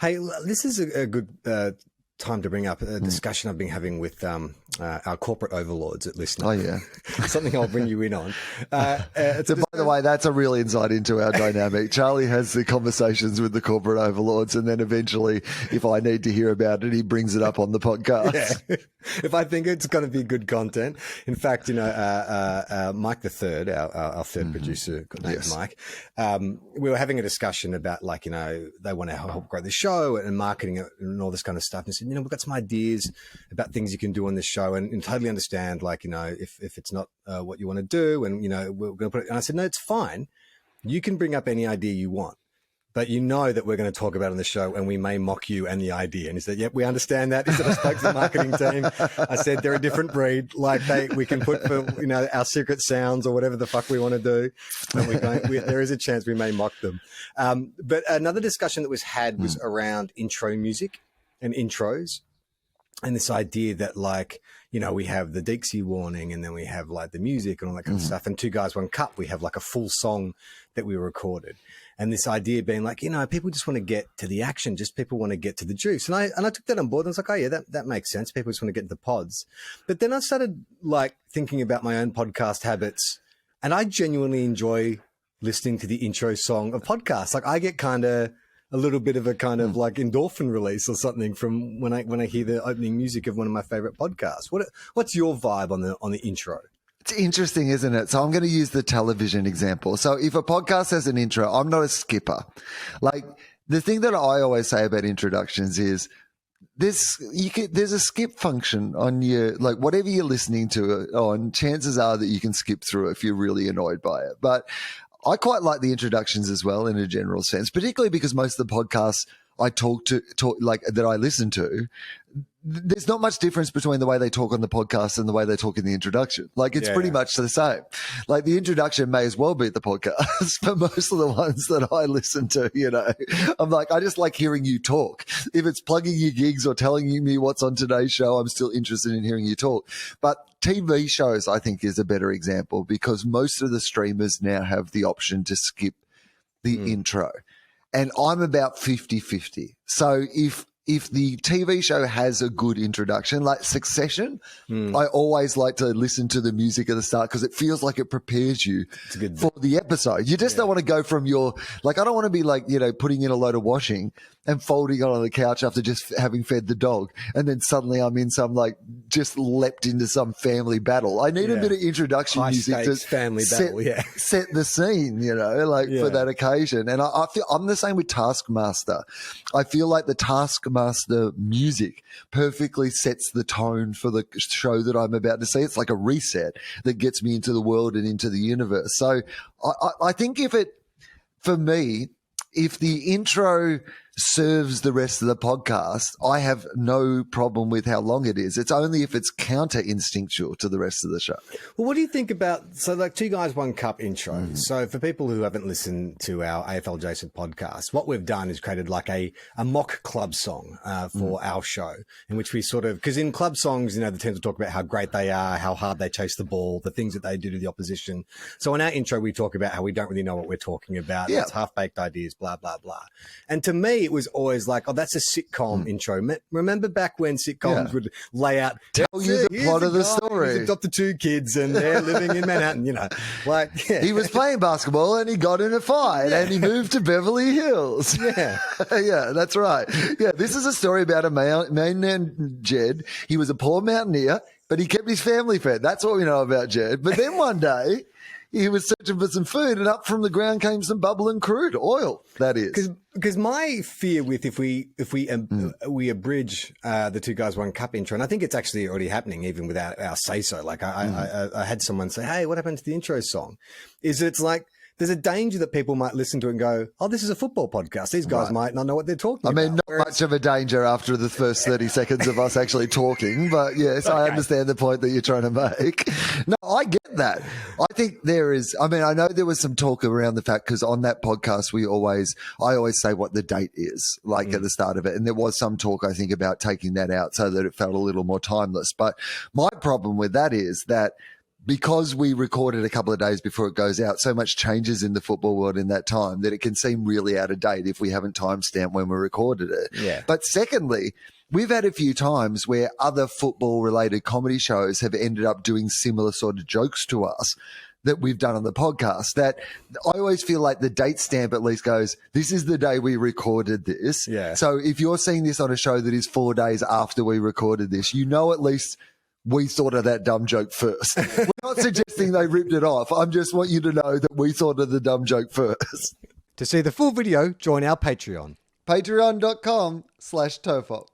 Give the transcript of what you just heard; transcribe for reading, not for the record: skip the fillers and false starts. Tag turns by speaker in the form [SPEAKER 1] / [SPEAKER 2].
[SPEAKER 1] Hey, this is a good time to bring up a discussion I've been having with our corporate overlords at Listener.
[SPEAKER 2] Oh, yeah.
[SPEAKER 1] Something I'll bring you in on.
[SPEAKER 2] By the way, that's a real insight into our dynamic. Charlie has the conversations with the corporate overlords, and then eventually, if I need to hear about it, he brings it up on the podcast.
[SPEAKER 1] Yeah. If I think it's going to be good content. In fact, Mike the Third, our third producer, named Mike, we were having a discussion about they want to help grow the show and marketing it and all this kind of stuff. And he said, we've got some ideas about things you can do on this show, and totally understand, if it's not what you want to do, and we're going to put it. And I said, no, it's fine. You can bring up any idea you want, but that we're going to talk about it on the show, and we may mock you and the idea. And he said, yep, we understand that. He said, I spoke to the marketing team. I said, they're a different breed. We can put for, our secret sounds or whatever the fuck we want to do. And there is a chance we may mock them. But another discussion that was had was around intro music and intros. And this idea that we have the Dixie warning, and then we have the music and all that kind of stuff. And Two Guys, One Cup, we have a full song that we recorded. And this idea being people just want to get to the action, just people want to get to the juice. And I took that on board, and I was like, oh yeah, that makes sense. People just want to get into the pods. But then I started thinking about my own podcast habits, and I genuinely enjoy listening to the intro song of podcasts. I get kind of a little bit of a kind of endorphin release or something from when I hear the opening music of one of my favorite podcasts. What's your vibe on the intro?
[SPEAKER 2] It's interesting, isn't it? So I'm going to use the television example. So if a podcast has an intro, I'm not a skipper. The thing that I always say about introductions is there's a skip function on your, whatever you're listening to it on, chances are that you can skip through it if you're really annoyed by it. But I quite like the introductions as well in a general sense, particularly because most of the podcasts I that I listen to, there's not much difference between the way they talk on the podcast and the way they talk in the introduction. It's pretty much the same. The introduction may as well be the podcast for most of the ones that I listen to, I'm I just like hearing you talk. If it's plugging your gigs or telling me what's on today's show, I'm still interested in hearing you talk. But TV shows, I think, is a better example because most of the streamers now have the option to skip the intro. And I'm about 50-50. So if the TV show has a good introduction, like Succession, I always like to listen to the music at the start because it feels like it prepares you for the episode. You just don't want to go from I don't want to be putting in a load of washing and folding it on the couch after just having fed the dog. And then suddenly I'm in some just leapt into some family battle. I need a bit of introduction music to
[SPEAKER 1] family
[SPEAKER 2] set the scene, for that occasion. And I feel I'm the same with Taskmaster. I feel like the Taskmaster music perfectly sets the tone for the show that I'm about to see. It's like a reset that gets me into the world and into the universe. So I think for me, if the intro serves the rest of the podcast, I have no problem with how long it is. It's only if it's counter instinctual to the rest of the show.
[SPEAKER 1] Well, what do you think about, Two Guys, One Cup intro? So for people who haven't listened to our AFL Jason podcast, what we've done is created a mock club song for our show, in which we because in club songs, they tend to talk about how great they are, how hard they chase the ball, the things that they do to the opposition. So in our intro, we talk about how we don't really know what we're talking about. Yeah. It's half-baked ideas, blah, blah, blah. And to me, it was always that's a sitcom intro. Remember back when sitcoms would lay out,
[SPEAKER 2] tell you the plot of the story.
[SPEAKER 1] He's adopted 2 kids and they're living in Manhattan,
[SPEAKER 2] He was playing basketball and he got in a fight and he moved to Beverly Hills.
[SPEAKER 1] Yeah.
[SPEAKER 2] Yeah, that's right. Yeah, this is a story about a man named Jed. He was a poor mountaineer, but he kept his family fed. That's what we know about Jed. But then one day, he was searching for some food, and up from the ground came some bubbling crude oil. That is
[SPEAKER 1] because my fear with if we abridge the Two Guys One Cup intro, and I think it's actually already happening even without our say so. I had someone say, "Hey, what happened to the intro song?" Is it's there's a danger that people might listen to it and go, oh, this is a football podcast. These guys might not know what they're talking about.
[SPEAKER 2] Not much of a danger after the first 30 seconds of us actually talking, but yes, okay. I understand the point that you're trying to make. No, I get that. I think there is, I know there was some talk around the fact, because on that podcast, I always say what the date is, at the start of it. And there was some talk, I think, about taking that out so that it felt a little more timeless. But my problem with that is that because we recorded a couple of days before it goes out, so much changes in the football world in that time that it can seem really out of date if we haven't timestamped when we recorded it.
[SPEAKER 1] Yeah.
[SPEAKER 2] But secondly, we've had a few times where other football related comedy shows have ended up doing similar sort of jokes to us that we've done on the podcast, that I always feel like the date stamp at least goes, this is the day we recorded this.
[SPEAKER 1] Yeah.
[SPEAKER 2] So if you're seeing this on a show that is 4 days after we recorded this, you know at least we thought of that dumb joke first. We're not suggesting they ripped it off. I just want you to know that we thought of the dumb joke first.
[SPEAKER 1] To see the full video, join our Patreon.
[SPEAKER 2] Patreon.com/Tofop.